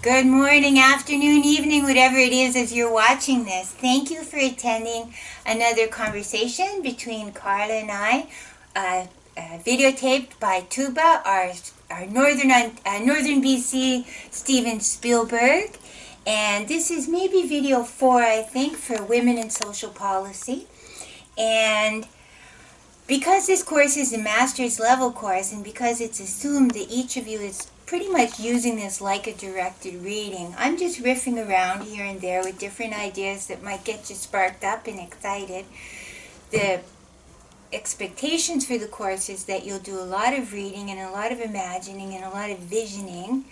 Good morning, afternoon, evening, whatever it is as you're watching this. Thank you for attending another conversation between Carla and I, videotaped by Tuba, our northern BC Steven Spielberg. And this is maybe video 4, I think, for Women in Social Policy. And because this course is a master's level course, and because it's assumed that each of you is pretty much using this like a directed reading, I'm just riffing around here and there with different ideas that might get you sparked up and excited. The expectations for the course is that you'll do a lot of reading and a lot of imagining and a lot of visioning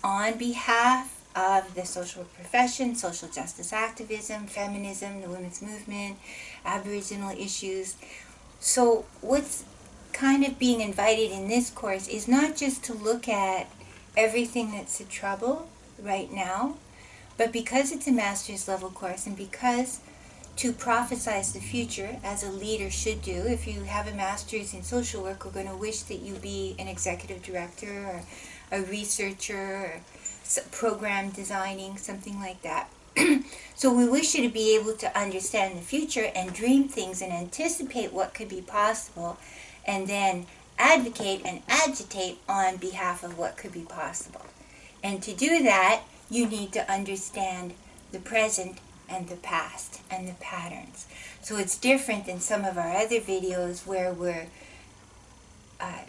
on behalf of the social profession, social justice activism, feminism, the women's movement, Aboriginal issues. So what's kind of being invited in this course is not just to look at everything that's a trouble right now, but because it's a master's level course and because to prophesize the future, as a leader should do, if you have a master's in social work, we're going to wish that you be an executive director or a researcher or program designing, something like that. So we wish you to be able to understand the future and dream things and anticipate what could be possible, and then advocate and agitate on behalf of what could be possible. And to do that, you need to understand the present and the past and the patterns. So it's different than some of our other videos where we're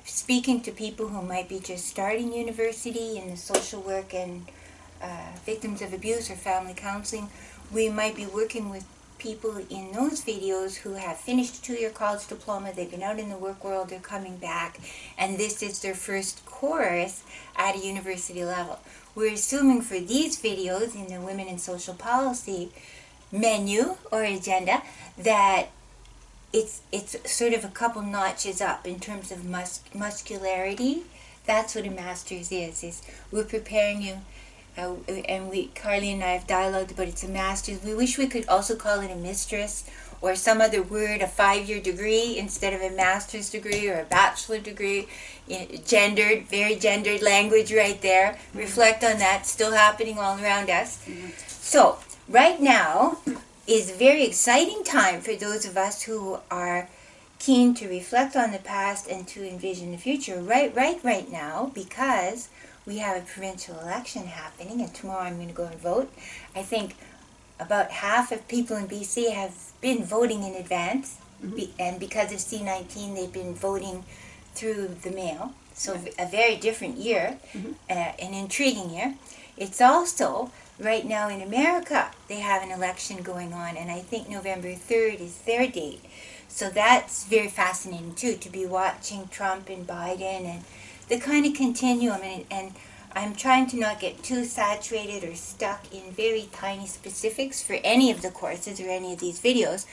speaking to people who might be just starting university in the social work and victims of abuse or family counseling. We might be working with people in those videos who have finished a 2-year college diploma, they've been out in the work world, they're coming back, and this is their first course at a university level. We're assuming for these videos in the Women in Social Policy menu or agenda that it's sort of a couple notches up in terms of muscularity. That's what a master's is we're preparing you. And Carly and I have dialogued about it's a master's. We wish we could also call it a mistress or some other word, a 5-year degree instead of a master's degree or a bachelor degree. Gendered, very gendered language right there. Reflect on that, still happening all around us. So, right now is a very exciting time for those of us who are keen to reflect on the past and to envision the future right now, because we have a provincial election happening, and tomorrow I'm going to go and vote. I think about half of people in BC have been voting in advance, and because of C-19, they've been voting through the mail. So a very different year, an intriguing year. It's also, right now in America, they have an election going on, and I think November 3rd is their date. So that's very fascinating, too, to be watching Trump and Biden and the kind of continuum, and I'm trying to not get too saturated or stuck in very tiny specifics for any of the courses or any of these videos,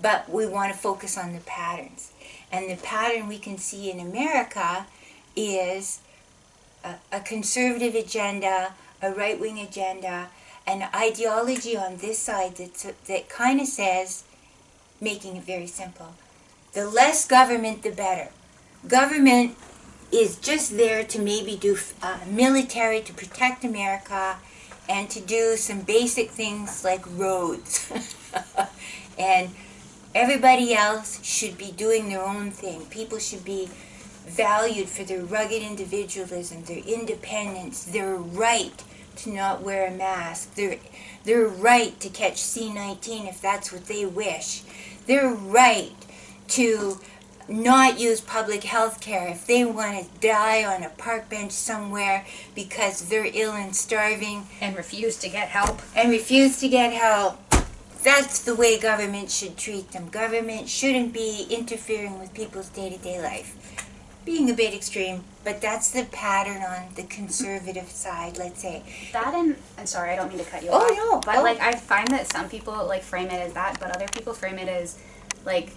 but we want to focus on the patterns. And the pattern we can see in America is a conservative agenda, a right-wing agenda, an ideology on this side that kind of says, making it very simple, the less government, the better. Government is just there to maybe do military to protect America and to do some basic things like roads. And everybody else should be doing their own thing. People should be valued for their rugged individualism, their independence, their right to not wear a mask, their right to catch C-19 if that's what they wish, their right to not use public health care if they want to die on a park bench somewhere because they're ill and starving. And refuse to get help. That's the way government should treat them. Government shouldn't be interfering with people's day-to-day life. Being a bit extreme, but that's the pattern on the conservative side, let's say. That and sorry, I don't mean to cut you off. No. But like I find that some people like frame it as that, but other people frame it as like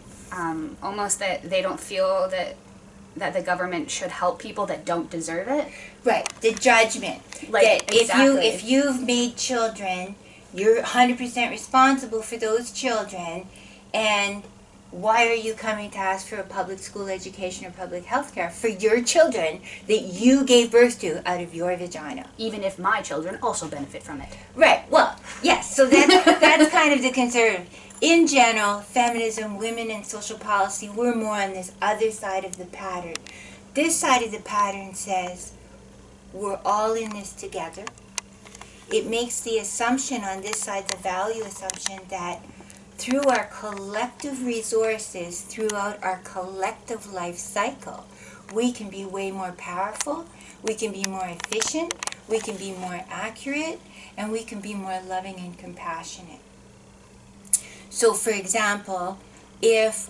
almost that they don't feel that the government should help people that don't deserve it. Right, the judgment. Like, that exactly. if you've made children, you're 100% responsible for those children, and why are you coming to ask for a public school education or public health care for your children that you gave birth to out of your vagina? Even if my children also benefit from it. Right. Well, yes. So that's kind of the conservative. In general, feminism, women, and social policy, we're more on this other side of the pattern. This side of the pattern says we're all in this together. It makes the assumption on this side, the value assumption, that through our collective resources, throughout our collective life cycle, we can be way more powerful, we can be more efficient, we can be more accurate, and we can be more loving and compassionate. So, for example, if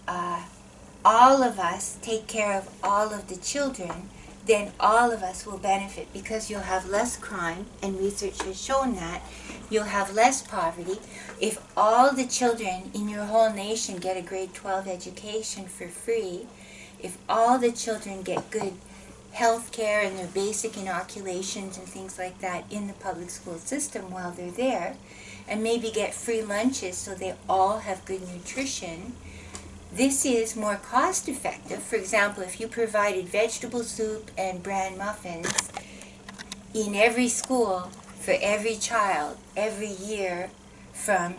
all of us take care of all of the children, then all of us will benefit, because you'll have less crime, and research has shown that. You'll have less poverty. If all the children in your whole nation get a grade 12 education for free, if all the children get good health care and their basic inoculations and things like that in the public school system while they're there, and maybe get free lunches so they all have good nutrition, this is more cost effective. For example, if you provided vegetable soup and bran muffins in every school for every child every year from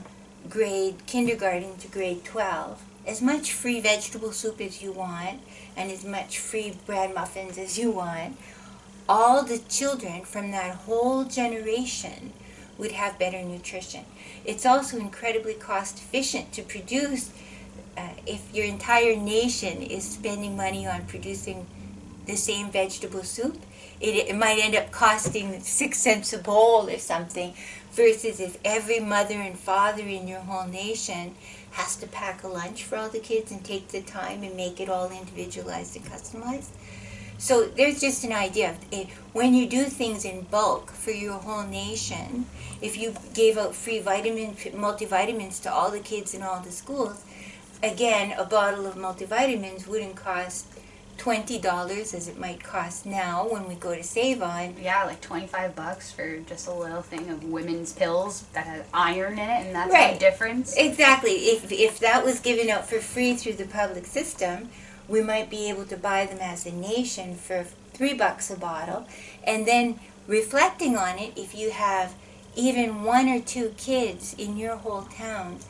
kindergarten to grade 12, as much free vegetable soup as you want and as much free bran muffins as you want, all the children from that whole generation would have better nutrition. It's also incredibly cost efficient to produce. If your entire nation is spending money on producing the same vegetable soup, it might end up costing 6 cents a bowl or something, versus if every mother and father in your whole nation has to pack a lunch for all the kids and take the time and make it all individualized and customized. So there's just an idea. When you do things in bulk for your whole nation, if you gave out free multivitamins to all the kids in all the schools, again, a bottle of multivitamins wouldn't cost $20 as it might cost now when we go to Save On. Yeah, like $25 for just a little thing of women's pills that has iron in it, and that's Right. the difference. Exactly. If that was given out for free through the public system, we might be able to buy them as a nation for $3 a bottle. And then reflecting on it, if you have even 1 or 2 kids in your whole town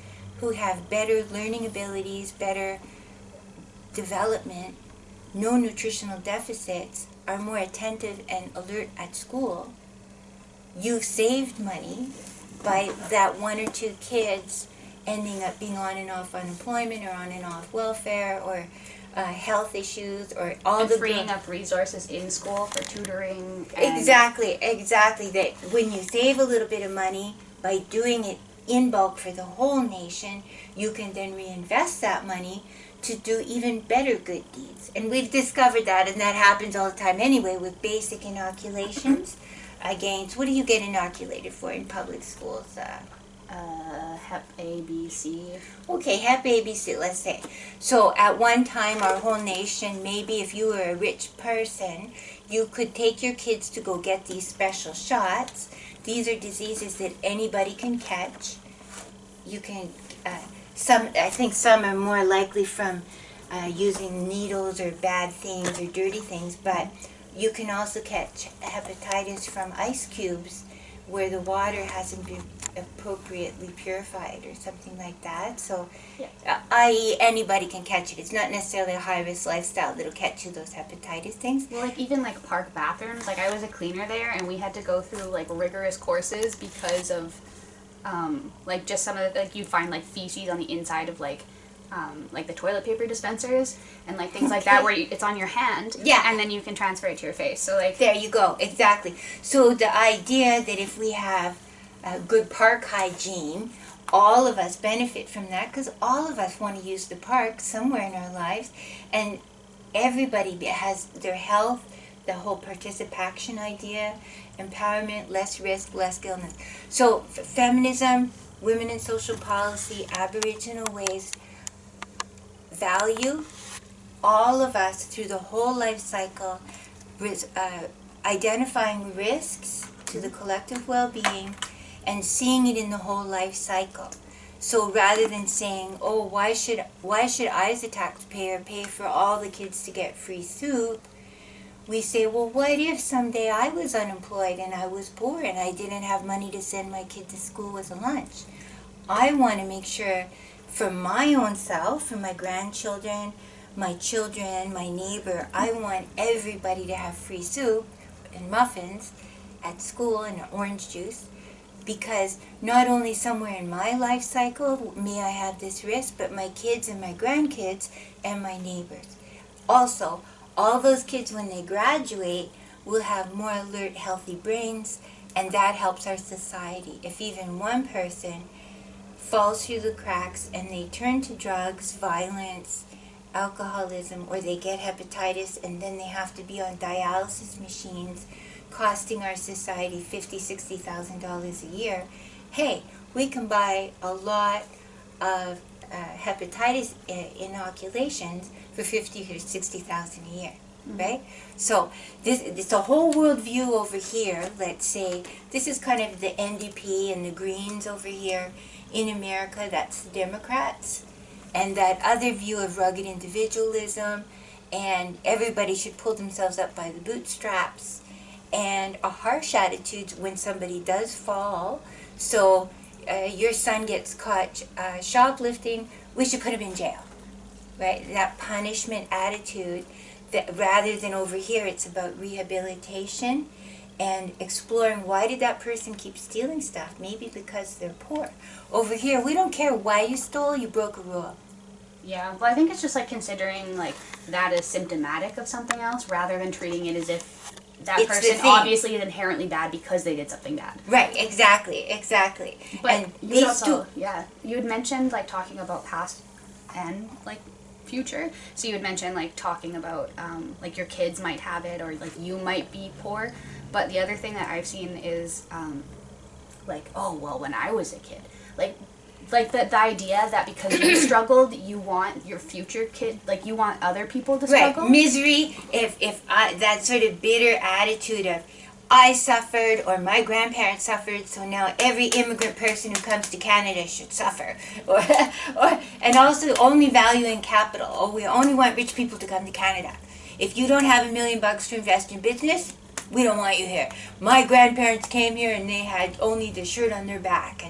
who have better learning abilities, better development, no nutritional deficits, are more attentive and alert at school, you've saved money by that 1 or 2 kids ending up being on and off unemployment or on and off welfare or health issues or all and the freeing up resources in school for tutoring. And Exactly. That when you save a little bit of money by doing it in bulk for the whole nation, you can then reinvest that money to do even better good deeds. And we've discovered that, and that happens all the time anyway with basic inoculations against, what do you get inoculated for in public schools? Hep A, B, C. Okay, Hep A, B, C, let's say. So at one time, our whole nation, maybe if you were a rich person, you could take your kids to go get these special shots. These are diseases that anybody can catch. You can, I think some are more likely from using needles or bad things or dirty things, but you can also catch hepatitis from ice cubes where the water hasn't been appropriately purified or something like that. So, i.e. anybody can catch it. It's not necessarily a high-risk lifestyle that'll catch you those hepatitis things. Well, like even like park bathrooms, like I was a cleaner there and we had to go through like rigorous courses because of like just some of the, like you'd find like feces on the inside of like the toilet paper dispensers and like things like that where it's on your hand, and then you can transfer it to your face. So like there you go, exactly. So the idea that if we have good park hygiene, all of us benefit from that, because all of us want to use the park somewhere in our lives, and everybody has their health, the whole participation idea, empowerment, less risk, less illness. So feminism, women in social policy, Aboriginal ways, value all of us through the whole life cycle, identifying risks to the collective well-being and seeing it in the whole life cycle. So rather than saying, oh, why should I as a taxpayer pay for all the kids to get free soup, we say, well, what if someday I was unemployed and I was poor and I didn't have money to send my kid to school with a lunch? I want to make sure for my own self, for my grandchildren, my children, my neighbor, I want everybody to have free soup and muffins at school and orange juice, because not only somewhere in my life cycle may I have this risk, but my kids and my grandkids and my neighbors. Also, all those kids when they graduate will have more alert, healthy brains, and that helps our society. If even one person falls through the cracks and they turn to drugs, violence, alcoholism, or they get hepatitis and then they have to be on dialysis machines costing our society $50,000, $60,000 a year, hey, we can buy a lot of hepatitis inoculations for $50,000 or $60,000 a year, right? So it's a whole world view over here. Let's say this is kind of the NDP and the Greens over here in America. That's the Democrats, and that other view of rugged individualism, and everybody should pull themselves up by the bootstraps, and a harsh attitude when somebody does fall. So your son gets caught shoplifting, we should put him in jail, right? That punishment attitude, that rather than over here, it's about rehabilitation and exploring why did that person keep stealing stuff? Maybe because they're poor. Over here, we don't care why you stole, you broke a rule. Yeah, well, I think it's just like considering like that as symptomatic of something else rather than treating it as if that It's person the thing. obviously is inherently bad because they did something bad. Right, exactly. But And you these also, two, yeah, you had mentioned like talking about past and like future. So you had mentioned like talking about like your kids might have it or like you might be poor. But the other thing that I've seen is like, oh well, when I was a kid, like the idea that because you struggled, you want your future kid, like you want other people to struggle. right, misery, if I, that sort of bitter attitude of, I suffered or my grandparents suffered, so now every immigrant person who comes to Canada should suffer. And also only valuing capital. Oh, we only want rich people to come to Canada. If you don't have $1 million to invest in business, we don't want you here. My grandparents came here and they had only the shirt on their back.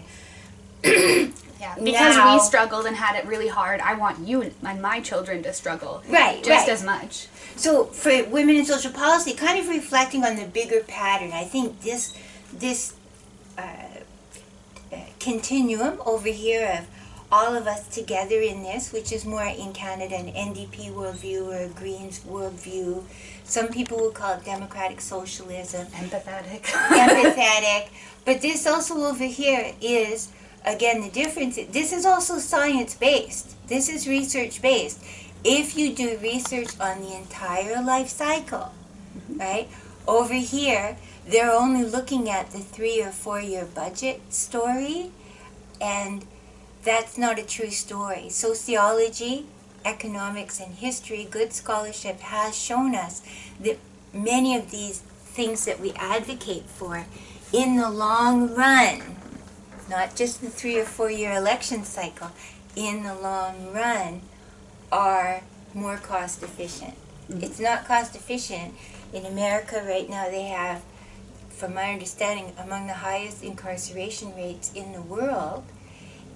And Yeah, because now, we struggled and had it really hard, I want you and my children to struggle Right, just right. as much. So for women in social policy, kind of reflecting on the bigger pattern, I think this continuum over here of all of us together in this, which is more in Canada an NDP worldview or a Greens worldview. Some people will call it democratic socialism. Empathetic. Empathetic. But this also over here is, again, the difference. This is also science-based. This is research-based. If you do research on the entire life cycle, right, over here, they're only looking at the 3 or 4 year budget story, and that's not a true story. Sociology, economics, and history, good scholarship has shown us that many of these things that we advocate for in the long run, not just the 3 or 4 year election cycle, in the long run, are more cost efficient. Mm-hmm. It's not cost efficient. In America right now they have, from my understanding, among the highest incarceration rates in the world,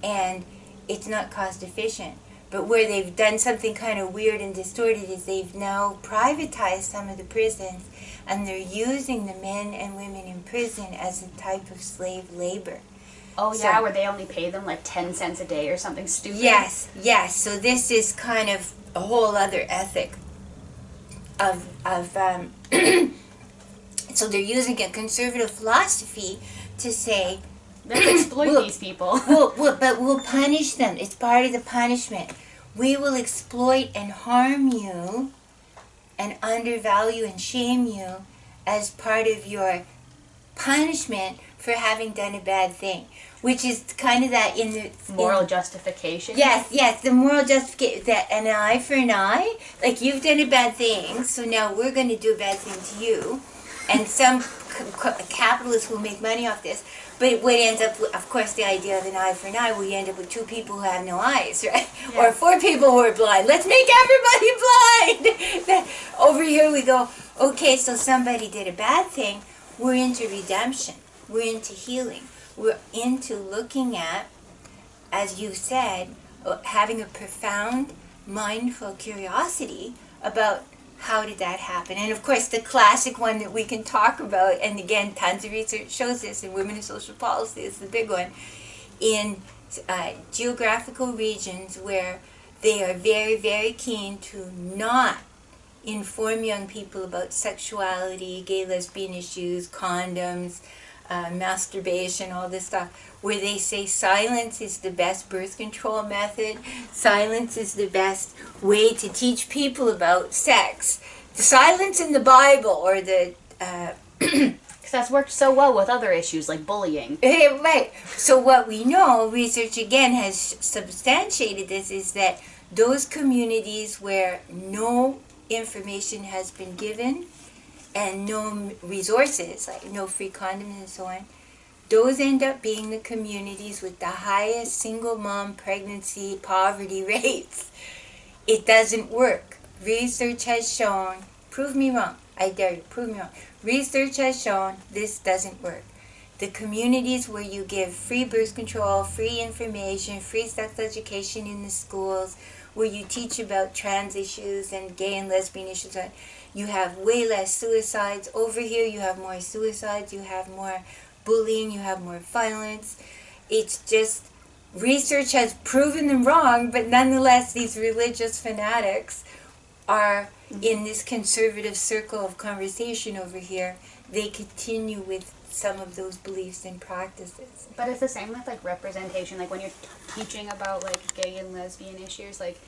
and it's not cost efficient. But where they've done something kind of weird and distorted is they've now privatized some of the prisons, and they're using the men and women in prison as a type of slave labor. Oh yeah, so, where they only pay them like 10 cents a day or something stupid. Yes. So this is kind of a whole other ethic of so they're using a conservative philosophy to say, let's exploit these people. But we'll punish them. It's part of the punishment. We will exploit and harm you and undervalue and shame you as part of your punishment for having done a bad thing, which is kind of that in the moral justification. Yes, the moral justification, that an eye for an eye, like you've done a bad thing, so now we're going to do a bad thing to you, and some capitalists who make money off this. But what ends up, of course, the idea of an eye for an eye, we end up with 2 people who have no eyes, right? Yeah. Or 4 people who are blind. Let's make everybody blind! Over here we go, okay, so somebody did a bad thing. We're into redemption. We're into healing. We're into looking at, as you said, having a profound, mindful curiosity about how did that happen. And of course, the classic one that we can talk about, and again, tons of research shows this, and Women in Social Policy is the big one, in geographical regions where they are very, very keen to not inform young people about sexuality, gay, lesbian issues, condoms, masturbation, all this stuff, where they say silence is the best birth control method, silence is the best way to teach people about sex. The silence in the Bible, or the... Because that's worked so well with other issues like bullying. Right. So what we know, research again has substantiated this, is that those communities where no information has been given, and no resources, like no free condoms and so on, those end up being the communities with the highest single mom pregnancy poverty rates. It doesn't work. Research has shown, prove me wrong, I dare you, prove me wrong. Research has shown this doesn't work. The communities where you give free birth control, free information, free sex education in the schools, where you teach about trans issues and gay and lesbian issues, you have way less suicides. Over here you have more suicides, you have more bullying, you have more violence. It's just, research has proven them wrong, but nonetheless these religious fanatics are in this conservative circle of conversation over here. They continue with some of those beliefs and practices. But it's the same with like representation. Like when you're teaching about like gay and lesbian issues, like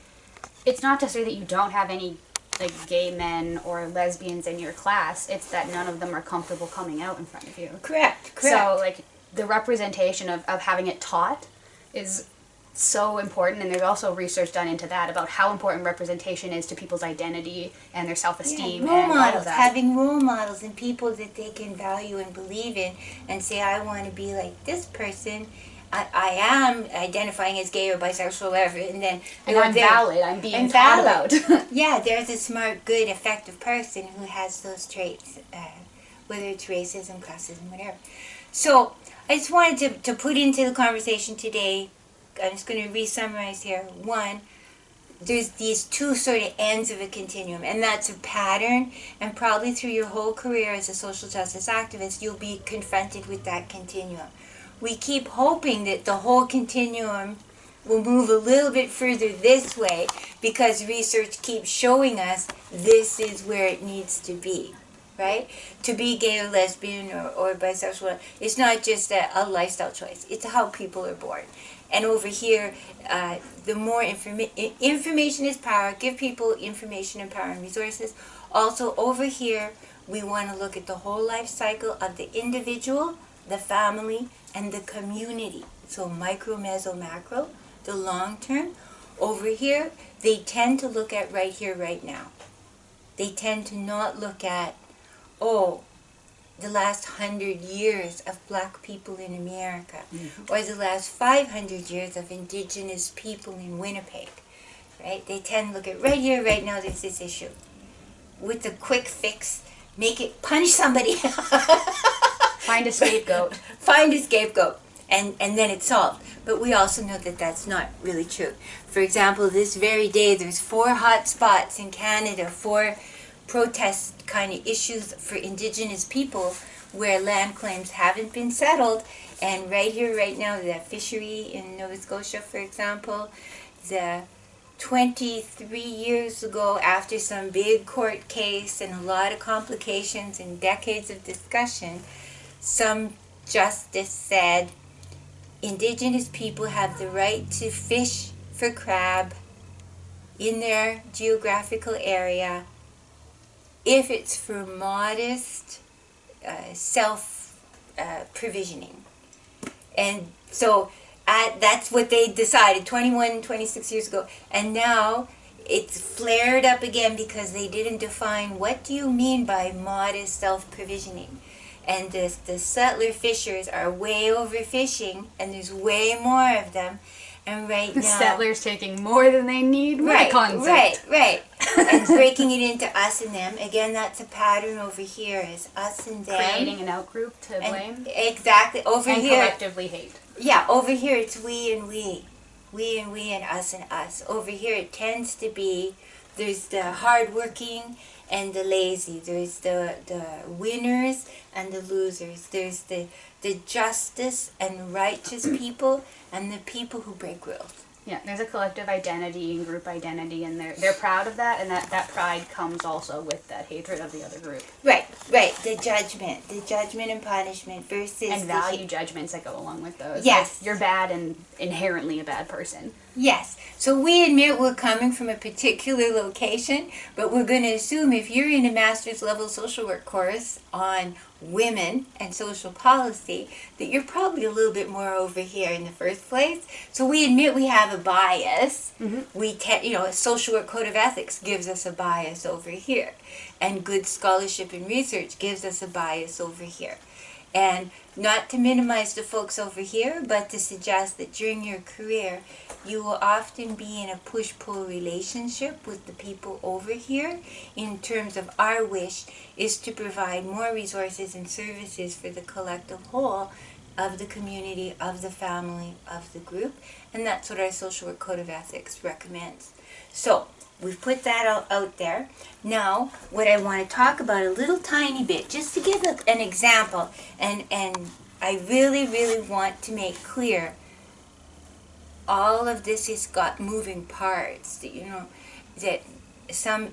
it's not to say that you don't have any like gay men or lesbians in your class. It's that none of them are comfortable coming out in front of you. Correct. So like the representation of having it taught is so important, and there's also research done into that about how important representation is to people's identity and their self-esteem. Role and all models, of that. having role models and people that they can value and believe in, and say, I want to be like this person. I am identifying as gay or bisexual or whatever, and then I'm valid. I'm being taught about. Yeah, there's a smart, good, effective person who has those traits, whether it's racism, classism, whatever. So I just wanted to put into the conversation today. I'm just going to re-summarize here. One, there's these 2 sort of ends of a continuum, and that's a pattern, and probably through your whole career as a social justice activist, you'll be confronted with that continuum. We keep hoping that the whole continuum will move a little bit further this way, because research keeps showing us this is where it needs to be, right? To be gay or lesbian or bisexual, it's not just a lifestyle choice. It's how people are born. And over here, the more information is power. Give people information and power and resources. Also, over here, we want to look at the whole life cycle of the individual, the family, and the community. So micro, meso, macro, the long term. Over here, they tend to look at right here, right now. They tend to not look at, the last 100 years of black people in America, or the last 500 years of indigenous people in Winnipeg, right? They tend to look at right here, right now, there's this issue. With the quick fix, make it, punch somebody. Find a scapegoat. Find a scapegoat, and then it's solved. But we also know that that's not really true. For example, this very day, there's 4 hot spots in Canada, 4 protest kind of issues for indigenous people where land claims haven't been settled. And right here, right now, the fishery in Nova Scotia, for example, the 23 years ago, after some big court case and a lot of complications and decades of discussion, some justice said indigenous people have the right to fish for crab in their geographical area if it's for modest self-provisioning. And so that's what they decided 26 years ago. And now it's flared up again because they didn't define what do you mean by modest self-provisioning. and the settler fishers are way overfishing, and there's way more of them. And right now, settlers taking more than they need. What a concept. Right. And breaking it into us and them. Again, that's a pattern over here. Is us and them. Creating an outgroup to blame. Exactly. Over and here. collectively hate. Yeah, over here it's we and we. We and we and us. Over here it tends to be, there's the hardworking and the lazy. There's the winners and the losers. There's the justice and righteous people and the people who break rules. Yeah, there's a collective identity and group identity, and they're proud of that, and that pride comes also with that hatred of the other group. Right. The judgment and punishment versus and value judgments that go along with those. Yes, like, you're bad and inherently a bad person. Yes. So we admit we're coming from a particular location, but we're going to assume if you're in a master's level social work course on women and social policy, that you're probably a little bit more over here in the first place. So we admit we have a bias. Mm-hmm. A social work code of ethics gives us a bias over here, and good scholarship and research gives us a bias over here. And not to minimize the folks over here, but to suggest that during your career, you will often be in a push-pull relationship with the people over here in terms of our wish is to provide more resources and services for the collective whole of the community, of the family, of the group. And that's what our social work code of ethics recommends. So, we've put that out there. Now, what I want to talk about a little tiny bit, just to give an example, and I really, really want to make clear, all of this has got moving parts, that some,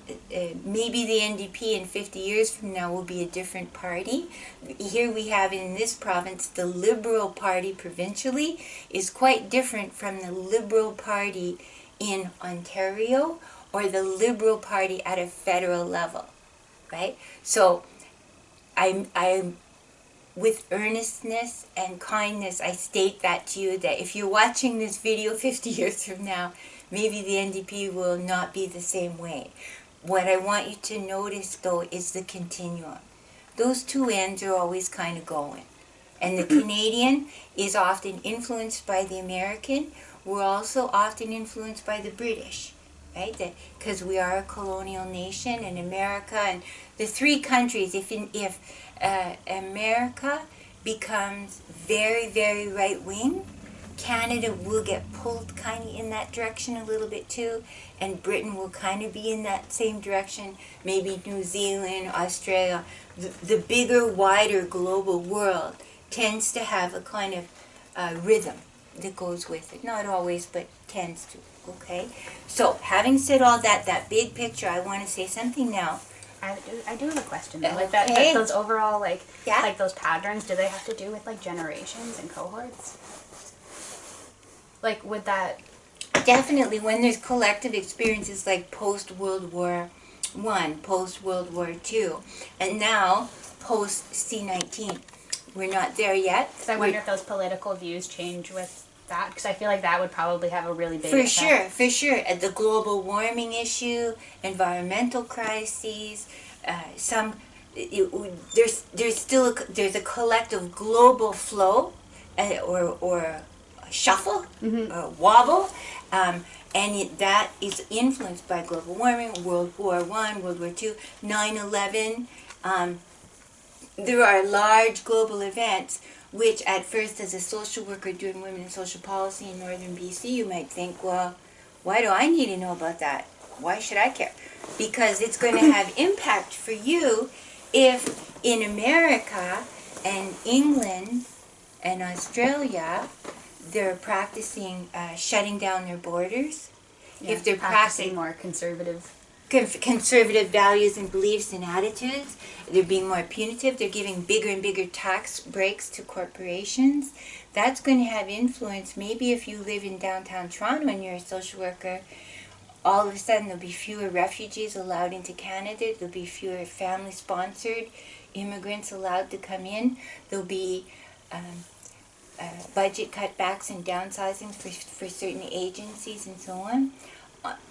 maybe the NDP in 50 years from now will be a different party. Here we have in this province, the Liberal Party provincially is quite different from the Liberal Party in Ontario, or the Liberal Party at a federal level, right? So I'm with earnestness and kindness, I state that to you, that if you're watching this video 50 years from now, maybe the NDP will not be the same way. What I want you to notice, though, is the continuum. Those two ends are always kind of going. And the Canadian is often influenced by the American. We're also often influenced by the British. Right, because we are a colonial nation, and America and the three countries. If America becomes very, very right wing, Canada will get pulled kind of in that direction a little bit too, and Britain will kind of be in that same direction. Maybe New Zealand, Australia, the bigger, wider global world tends to have a kind of rhythm that goes with it. Not always, but tends to. Okay, so having said all that big picture, I want to say something now. I do have a question though. Okay. Like that those overall like those patterns, do they have to do with like generations and cohorts? Like would that definitely when there's collective experiences like post World War I, post World War II, and now post C-19. We're not there yet. So I wonder if those political views change with that, because I feel like that would probably have a really big effect. For sure. The global warming issue, environmental crises, there's a collective global flow, or shuffle, or wobble, and that is influenced by global warming, World War I, World War II, 9/11. There are large global events which at first, as a social worker doing women and social policy in northern BC, you might think, well, why do I need to know about that? Why should I care? Because it's going to have impact for you if in America and England and Australia, they're practicing shutting down their borders. Yeah, if they're practicing more conservative values and beliefs and attitudes, they're being more punitive, they're giving bigger and bigger tax breaks to corporations. That's going to have influence. Maybe if you live in downtown Toronto and you're a social worker, all of a sudden there'll be fewer refugees allowed into Canada, there'll be fewer family-sponsored immigrants allowed to come in, there'll be budget cutbacks and downsizings for certain agencies and so on.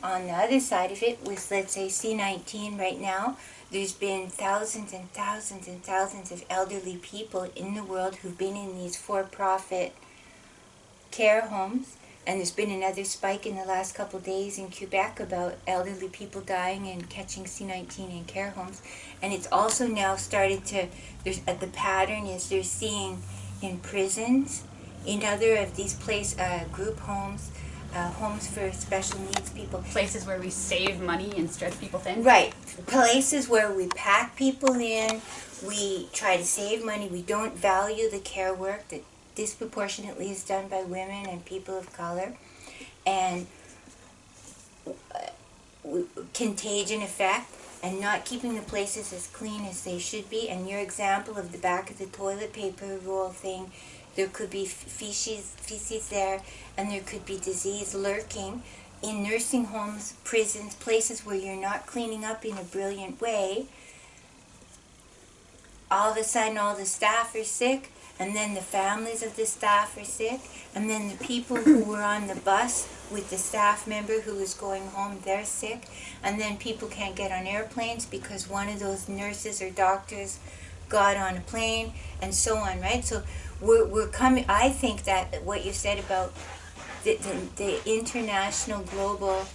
On the other side of it, with let's say C-19 right now, There's been thousands and thousands and thousands of elderly people in the world who've been in these for-profit care homes. And there's been another spike in the last couple of days in Quebec about elderly people dying and catching C-19 in care homes. And it's also now started to, the pattern is they're seeing in prisons, in other of these group homes, homes for special needs people. Places where we save money and stretch people thin. Right. Places where we pack people in, we try to save money, we don't value the care work that disproportionately is done by women and people of color, and contagion effect, and not keeping the places as clean as they should be. And your example of the back of the toilet paper roll thing, there could be feces there, and there could be disease lurking in nursing homes, prisons, places where you're not cleaning up in a brilliant way. All of a sudden all the staff are sick, and then the families of the staff are sick, and then the people who were on the bus with the staff member who was going home, they're sick, and then people can't get on airplanes because one of those nurses or doctors got on a plane, and so on, right? So we're coming, I think that what you said about the international global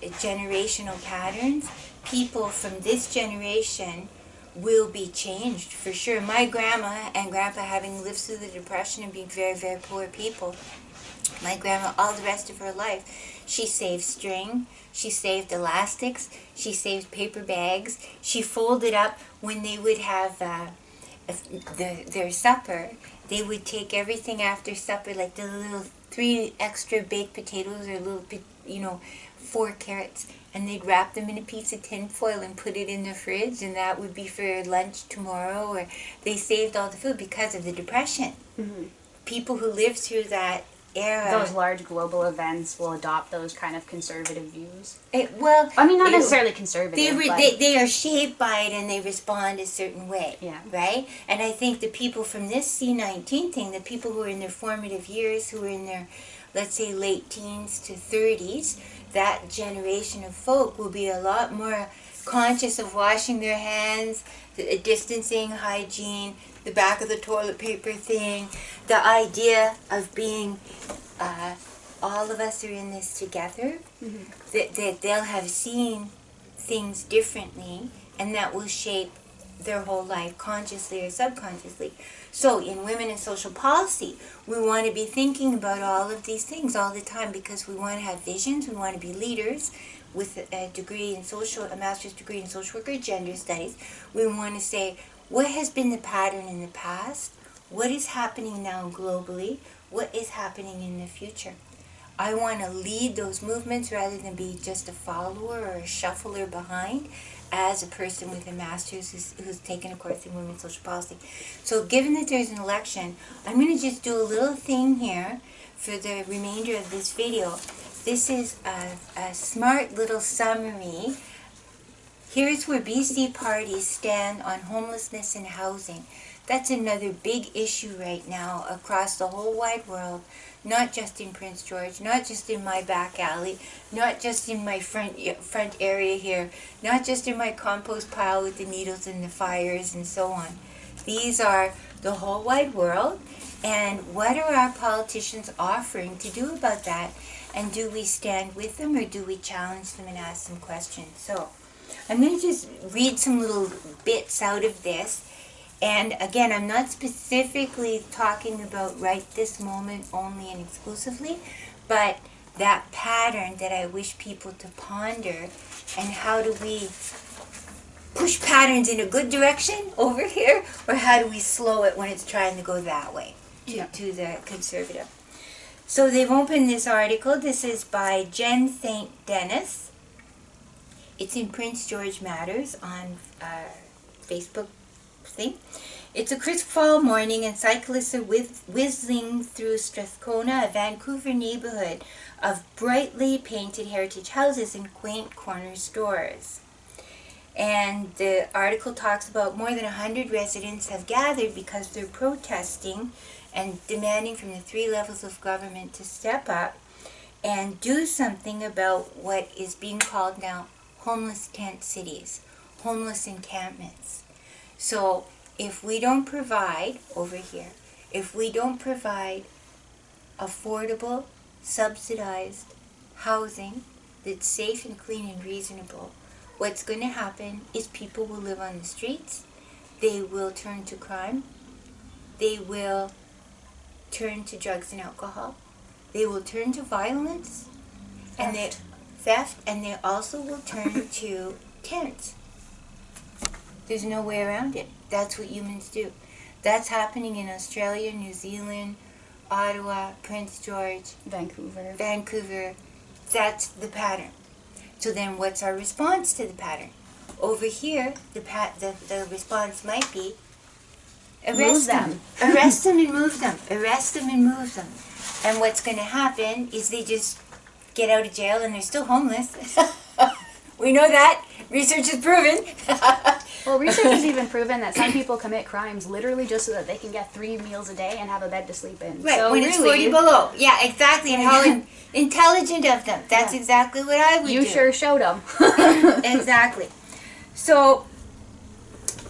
generational patterns, people from this generation will be changed for sure. My grandma and grandpa, having lived through the Depression and being very, very poor people, my grandma, all the rest of her life, she saved string, she saved elastics, she saved paper bags, she folded up when they would have their supper. They would take everything after supper, like the little 3 extra baked potatoes or little, 4 carrots, and they'd wrap them in a piece of tin foil and put it in the fridge, and that would be for lunch tomorrow. Or they saved all the food because of the Depression. Mm-hmm. People who lived through that era. Those large global events will adopt those kind of conservative views. Not necessarily conservative. They are shaped by it and they respond a certain way. Yeah. Right? And I think the people from this C-19 thing, the people who are in their formative years, who are in their, let's say, late teens to 30s, that generation of folk will be a lot more conscious of washing their hands, the distancing, hygiene, the back of the toilet paper thing, the idea of being, all of us are in this together, that they'll have seen things differently, and that will shape their whole life, consciously or subconsciously. So in Women in Social Policy, we want to be thinking about all of these things all the time, because we want to have visions, we want to be leaders with a degree in a master's degree in social work or gender studies. We want to say, what has been the pattern in the past? What is happening now globally? What is happening in the future? I want to lead those movements rather than be just a follower or a shuffler behind, as a person with a master's who's taken a course in women's social policy. So given that there's an election, I'm going to just do a little thing here for the remainder of this video. This is a smart little summary. Here's where BC parties stand on homelessness and housing. That's another big issue right now across the whole wide world, not just in Prince George, not just in my back alley, not just in my front area here, not just in my compost pile with the needles and the fires and so on. These are the whole wide world, and what are our politicians offering to do about that? And do we stand with them, or do we challenge them and ask them questions? So I'm going to just read some little bits out of this. And again, I'm not specifically talking about right this moment only and exclusively, but that pattern that I wish people to ponder, and how do we push patterns in a good direction over here, or how do we slow it when it's trying to go that way to the conservative. So they've opened this article. This is by Jen St. Dennis. It's in Prince George Matters on Facebook thing. It's a crisp fall morning and cyclists are whizzing through Strathcona, a Vancouver neighborhood of brightly painted heritage houses and quaint corner stores. And the article talks about more than 100 residents have gathered because they're protesting and demanding from the 3 levels of government to step up and do something about what is being called now homeless tent cities. homeless encampments. So if we don't provide, over here, if we don't provide affordable, subsidized housing that's safe and clean and reasonable, what's going to happen is people will live on the streets, they will turn to crime, they will turn to drugs and alcohol, they will turn to violence, and they also will turn to tents. There's no way around it. That's what humans do. That's happening in Australia, New Zealand, Ottawa, Prince George, Vancouver. That's the pattern. So then what's our response to the pattern? Over here, the response might be arrest them. Arrest them and move them. Arrest them and move them. And what's going to happen is they just get out of jail and they're still homeless. We know that. Research has proven. Well, research has even proven that some people commit crimes literally just so that they can get 3 meals a day and have a bed to sleep in. Right, so when it's 40 below. Yeah, exactly. And how intelligent of them. That's exactly what I would do. You sure showed them. Exactly. So,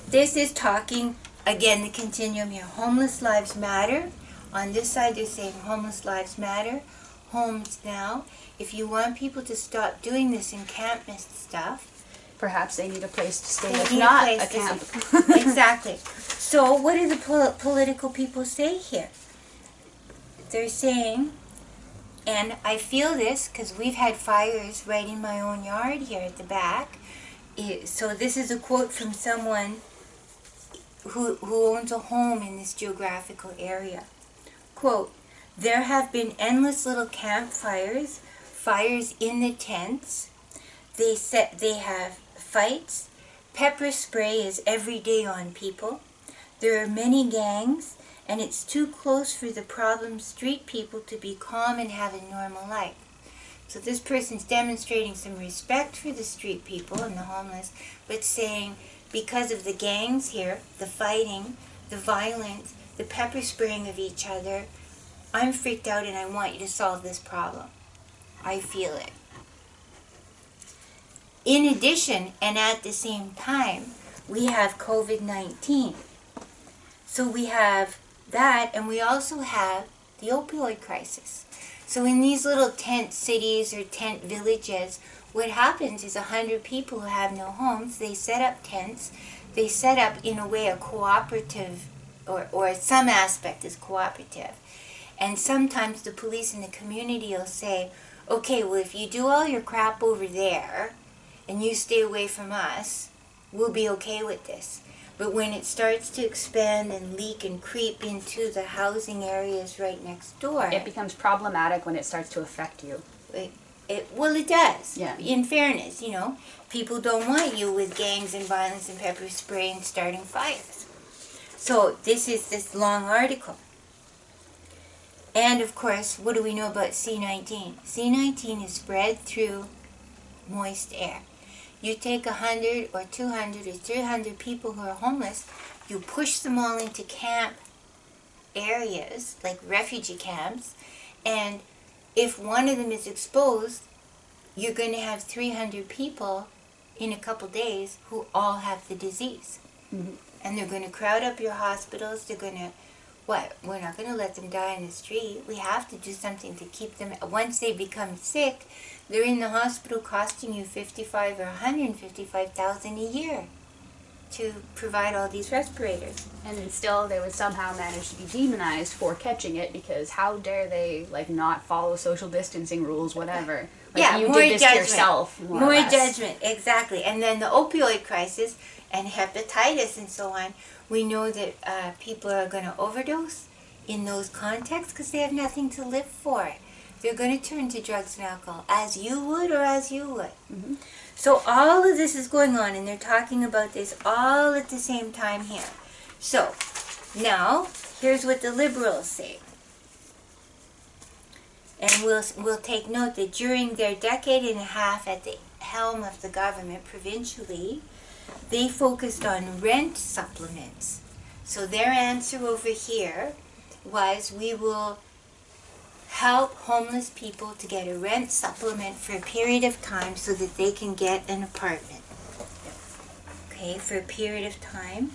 this is talking, again, the continuum here. Homeless lives matter. On this side, they're saying homeless lives matter. Homes now. If you want people to stop doing this encampment stuff, perhaps they need a place to stay. they It's need not a a place camp. Exactly. So what do the political people say here? They're saying, and I feel this because we've had fires right in my own yard here at the back. So this is a quote from someone who owns a home in this geographical area. Quote, "There have been endless little campfires, fires in the tents. They have fights. Pepper spray is every day on people. There are many gangs, and it's too close for the problem street people to be calm and have a normal life." So this person's demonstrating some respect for the street people and the homeless, but saying because of the gangs here, the fighting, the violence, the pepper spraying of each other, I'm freaked out and I want you to solve this problem. I feel it. In addition, and at the same time, we have COVID-19. So we have that, and we also have the opioid crisis. So in these little tent cities or tent villages, what happens is 100 people who have no homes, they set up tents, they set up in a way a cooperative, or some aspect is cooperative. And sometimes the police in the community will say, okay, well if you do all your crap over there, and you stay away from us, we'll be okay with this. But when it starts to expand and leak and creep into the housing areas right next door, It becomes problematic when it starts to affect you. it does. Yeah. In fairness, people don't want you with gangs and violence and pepper spray and starting fires. So this is this long article. And of course, what do we know about C19? C19 is spread through moist air. You take 100 or 200 or 300 people who are homeless, you push them all into camp areas, like refugee camps, and if one of them is exposed, you're going to have 300 people in a couple days who all have the disease. Mm-hmm. And they're going to crowd up your hospitals, they're going to, we're not going to let them die in the street. We have to do something to keep them, once they become sick, they're in the hospital costing you $55,000 or $155,000 a year to provide all these respirators. And still, they would somehow manage to be demonized for catching it because how dare they not follow social distancing rules, whatever. You more did this judgment. yourself. More judgment, exactly. And then the opioid crisis and hepatitis and so on. We know that people are going to overdose in those contexts because they have nothing to live for. They're going to turn to drugs and alcohol, as you would or as you would. Mm-hmm. So all of this is going on, and they're talking about this all at the same time here. So, now, here's what the liberals say. And we'll take note that during their decade and a half at the helm of the government provincially, they focused on rent supplements. So their answer over here was, we will help homeless people to get a rent supplement for a period of time so that they can get an apartment. okay, for a period of time.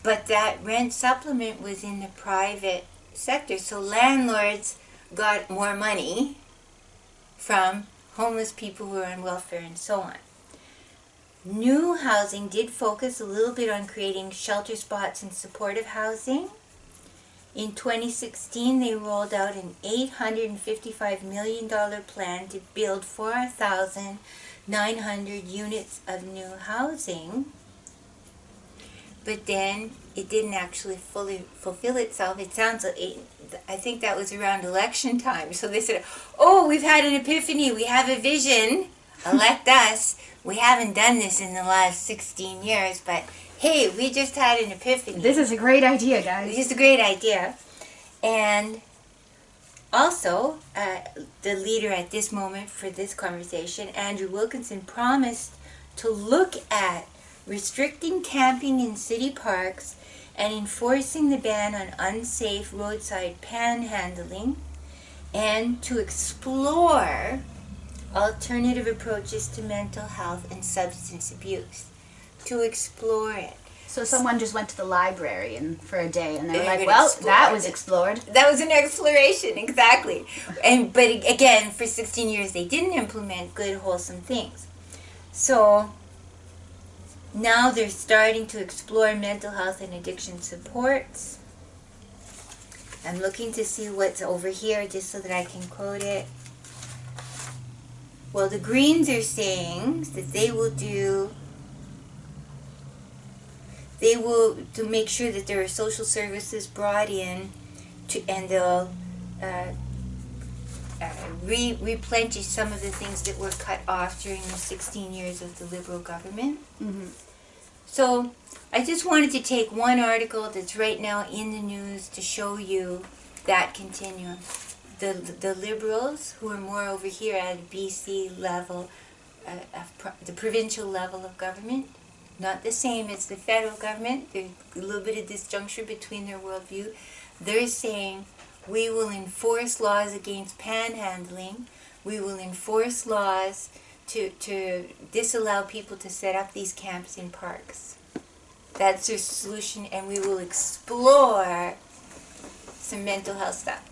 But that rent supplement was in the private sector, so landlords got more money from homeless people who are on welfare and so on. New housing did focus a little bit on creating shelter spots and supportive housing. In 2016, they rolled out an $855 million plan to build 4,900 units of new housing. But then it didn't actually fully fulfill itself. It sounds like I think that was around election time. So they said, "Oh, we've had an epiphany. We have a vision. Elect us. We haven't done this in the last 16 years, but hey, we just had an epiphany. This is a great idea, guys. It's just a great idea." And also, the leader at this moment for this conversation, Andrew Wilkinson, promised to look at restricting camping in city parks and enforcing the ban on unsafe roadside panhandling, and to explore alternative approaches to mental health and substance abuse. To explore it. So someone just went to the library and for a day, and they were They like, would "Well, explore that was it. explored." That was an exploration, exactly. But again, for 16 years, they didn't implement good, wholesome things. So now they're starting to explore mental health and addiction supports. I'm looking to see what's over here just so that I can quote it. Well, the Greens are saying that they will to make sure that there are social services brought in and they'll replenish some of the things that were cut off during the 16 years of the Liberal government. Mm-hmm. So I just wanted to take one article that's right now in the news to show you that continuum. The Liberals, who are more over here at BC level, the provincial level of government, not the same as the federal government. There's a little bit of disjuncture between their worldview. They're saying we will enforce laws against panhandling. We will enforce laws to disallow people to set up these camps in parks. That's their solution, and we will explore some mental health stuff.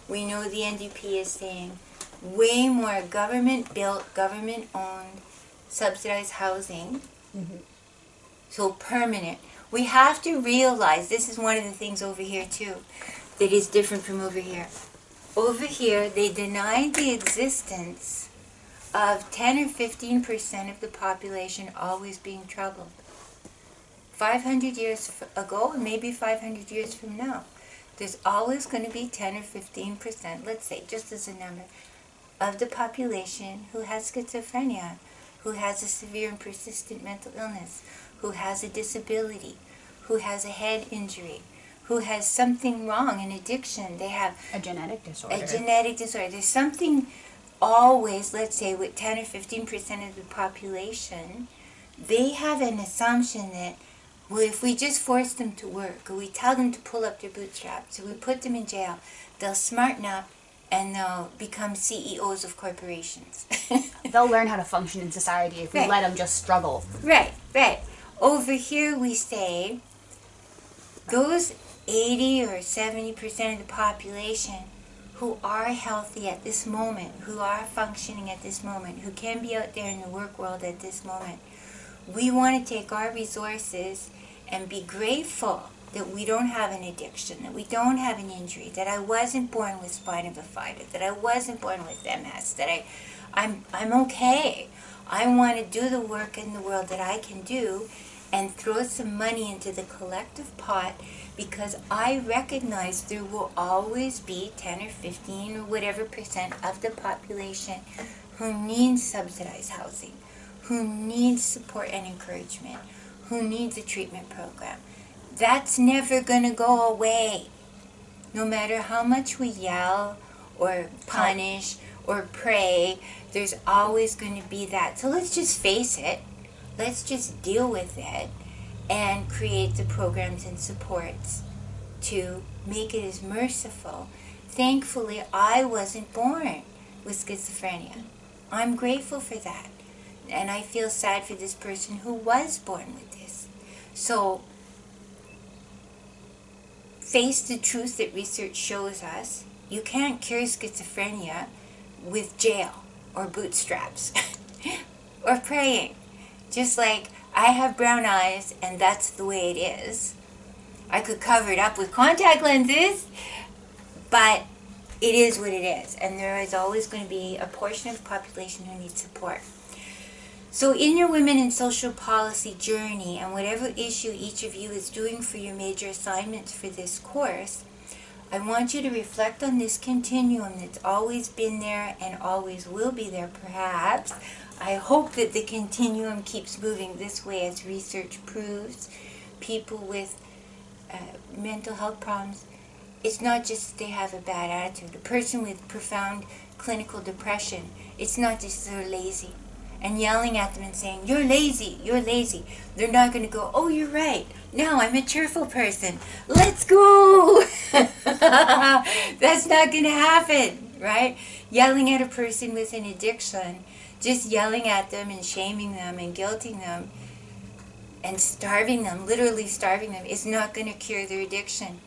We know the NDP is saying way more government-built, government-owned, subsidized housing. Mm-hmm. So permanent. We have to realize, this is one of the things over here too, that is different from over here. Over here, they denied the existence of 10 or 15% of the population always being troubled. 500 years ago, and maybe 500 years from now, there's always going to be 10 or 15%, let's say, just as a number, of the population who has schizophrenia, who has a severe and persistent mental illness, who has a disability, who has a head injury, who has something wrong, an addiction. They have a genetic disorder. There's something always, let's say, with 10 or 15% of the population, they have an assumption that, well, if we just force them to work, or we tell them to pull up their bootstraps, or we put them in jail, they'll smarten up and they'll become CEOs of corporations. They'll learn how to function in society if we let them just struggle. Right. Over here we say those 80 or 70% of the population who are healthy at this moment, who are functioning at this moment, who can be out there in the work world at this moment, we want to take our resources and be grateful that we don't have an addiction, that we don't have an injury, that I wasn't born with spina bifida, that I wasn't born with MS, that I'm okay. I want to do the work in the world that I can do and throw some money into the collective pot, because I recognize there will always be 10 or 15 or whatever percent of the population who needs subsidized housing, who needs support and encouragement, who needs a treatment program. That's never going to go away. No matter how much we yell or punish or pray, there's always going to be that. So let's just face it. Let's just deal with it and create the programs and supports to make it as merciful. Thankfully, I wasn't born with schizophrenia. I'm grateful for that. And I feel sad for this person who was born with this. So face the truth that research shows us. You can't cure schizophrenia with jail or bootstraps or praying. Just like I have brown eyes and that's the way it is. I could cover it up with contact lenses, but it is what it is. And there is always going to be a portion of the population who needs support. So in your Women in Social Policy journey, and whatever issue each of you is doing for your major assignments for this course, I want you to reflect on this continuum that's always been there and always will be there, perhaps. I hope that the continuum keeps moving this way as research proves. People with mental health problems, it's not just they have a bad attitude. A person with profound clinical depression, it's not just they're lazy. And yelling at them and saying, you're lazy, you're lazy. They're not going to go, oh, you're right. Now I'm a cheerful person. Let's go. That's not going to happen, right? Yelling at a person with an addiction, just yelling at them and shaming them and guilting them and starving them, literally starving them, is not going to cure their addiction.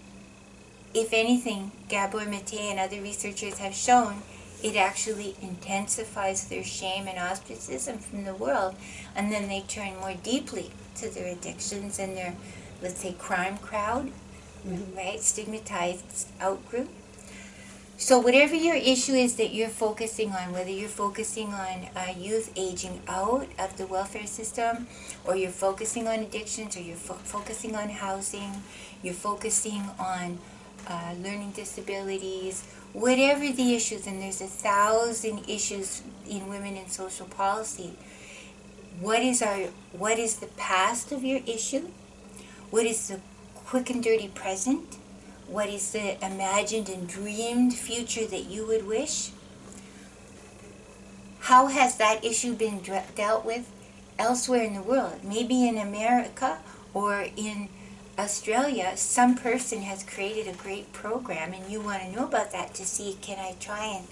If anything, Gabor Mate and other researchers have shown it actually intensifies their shame and ostracism from the world, and then they turn more deeply to their addictions and their, let's say, crime crowd, right? Stigmatized out-group. So whatever your issue is that you're focusing on, whether you're focusing on youth aging out of the welfare system, or you're focusing on addictions, or you're focusing on housing, you're focusing on learning disabilities, whatever the issues, and there's 1,000 issues in Women in Social Policy. What is the past of your issue? What is the quick and dirty present? What is the imagined and dreamed future that you would wish? How has that issue been dealt with elsewhere in the world? Maybe in America or in Australia, some person has created a great program and you want to know about that to see, can I try and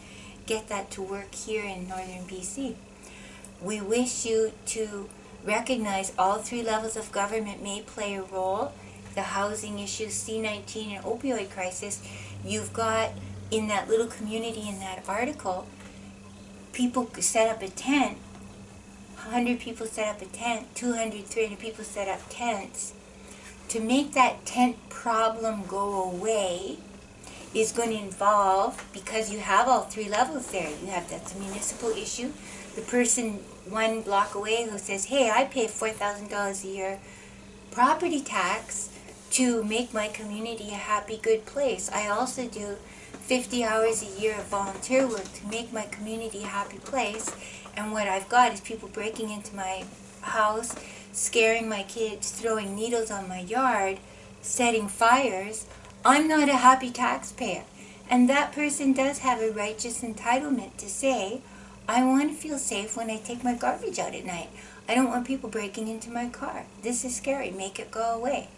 get that to work here in northern BC? We wish you to recognize all 3 levels of government may play a role. The housing issues, C-19 and opioid crisis. You've got in that little community in that article, people set up a tent, 100 people set up a tent, 200, 300 people set up tents. To make that tent problem go away is going to involve, because you have all 3 levels there, you have that's a municipal issue, the person 1 block away who says, hey, I pay $4,000 a year property tax to make my community a happy, good place. I also do 50 hours a year of volunteer work to make my community a happy place, and what I've got is people breaking into my house, scaring my kids, throwing needles on my yard, setting fires. I'm not a happy taxpayer. And that person does have a righteous entitlement to say, I want to feel safe when I take my garbage out at night. I don't want people breaking into my car. This is scary. Make it go away.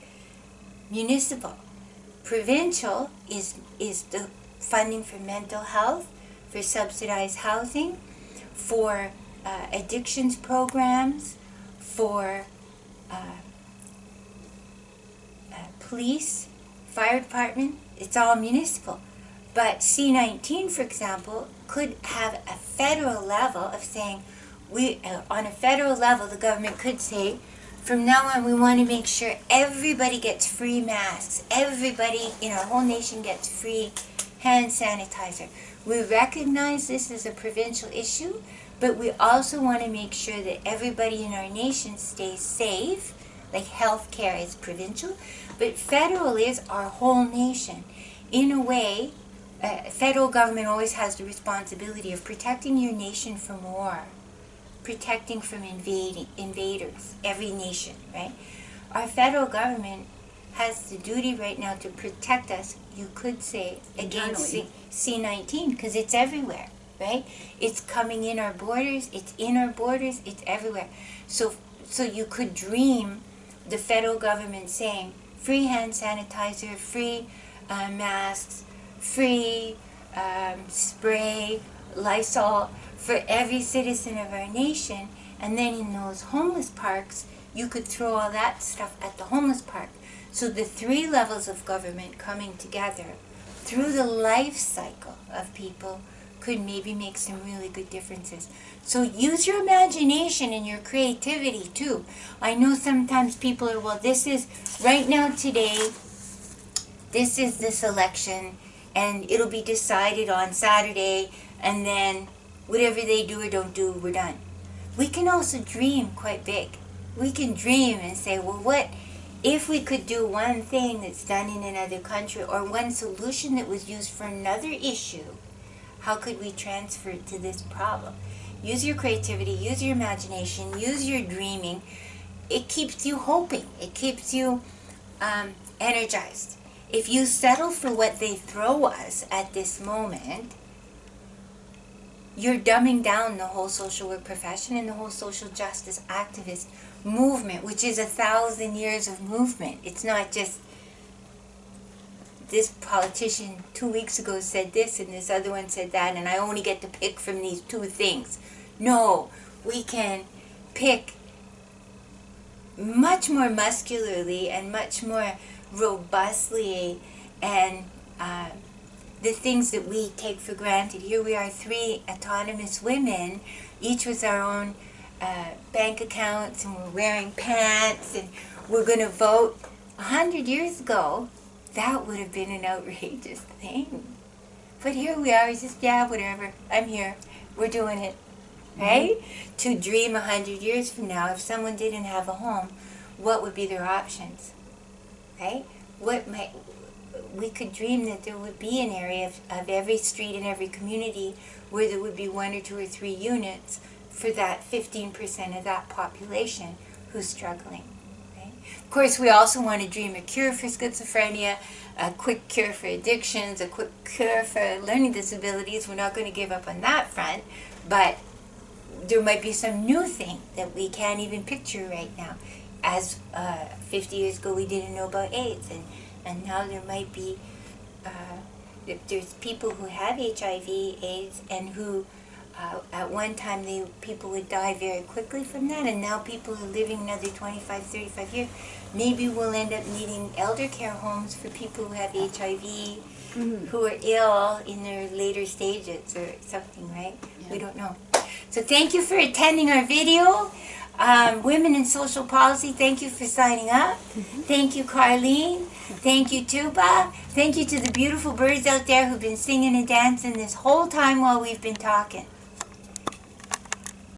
Municipal. Provincial is the funding for mental health, for subsidized housing, for addictions programs, for police, fire department. It's all municipal. But C-19, for example, could have a federal level of saying, on a federal level, the government could say, from now on, we want to make sure everybody gets free masks. Everybody in our whole nation gets free hand sanitizer. We recognize this as a provincial issue, but we also want to make sure that everybody in our nation stays safe. Like healthcare is provincial, but federal is our whole nation. In a way, federal government always has the responsibility of protecting your nation from war, protecting from invaders, every nation, right? Our federal government has the duty right now to protect us, you could say, against C-19, because it's everywhere, right? It's coming in our borders, it's in our borders, it's everywhere. So you could dream the federal government saying, free hand sanitizer, free masks, free spray, Lysol, for every citizen of our nation, and then in those homeless parks, you could throw all that stuff at the homeless park. So the 3 levels of government coming together through the life cycle of people could maybe make some really good differences. So use your imagination and your creativity too. I know sometimes people are, well, this is, right now today, this is this election, and it'll be decided on Saturday, and then whatever they do or don't do, we're done. We can also dream quite big. We can dream and say, well, what if we could do one thing that's done in another country, or one solution that was used for another issue? How could we transfer it to this problem? Use your creativity, use your imagination, use your dreaming. It keeps you hoping. It keeps you energized. If you settle for what they throw us at this moment, you're dumbing down the whole social work profession and the whole social justice activist movement, which is 1,000 years of movement. It's not just this politician 2 weeks ago said this and this other one said that, and I only get to pick from these 2 things. No, we can pick much more muscularly and much more robustly, and the things that we take for granted. Here we are, 3 autonomous women, each with our own bank accounts, and we're wearing pants, and we're going to vote. 100 years ago, that would have been an outrageous thing. But here we are, it's just, yeah, whatever, I'm here, we're doing it, right? Mm-hmm. To dream 100 years from now, if someone didn't have a home, what would be their options, right? We could dream that there would be an area of every street in every community where there would be 1 or 2 or 3 units for that 15% of that population who's struggling. Of course, we also want to dream a cure for schizophrenia, a quick cure for addictions, a quick cure for learning disabilities. We're not going to give up on that front, but there might be some new thing that we can't even picture right now. As 50 years ago we didn't know about AIDS, and now there might be, there's people who have HIV, AIDS, and who at one time people would die very quickly from that, and now people are living another 25, 35 years. Maybe we'll end up needing elder care homes for people who have HIV, mm-hmm. who are ill in their later stages or something, right? Yeah. We don't know. So thank you for attending our video. Women in Social Policy, thank you for signing up. Mm-hmm. Thank you, Carlene. Thank you, Tuba. Thank you to the beautiful birds out there who've been singing and dancing this whole time while we've been talking.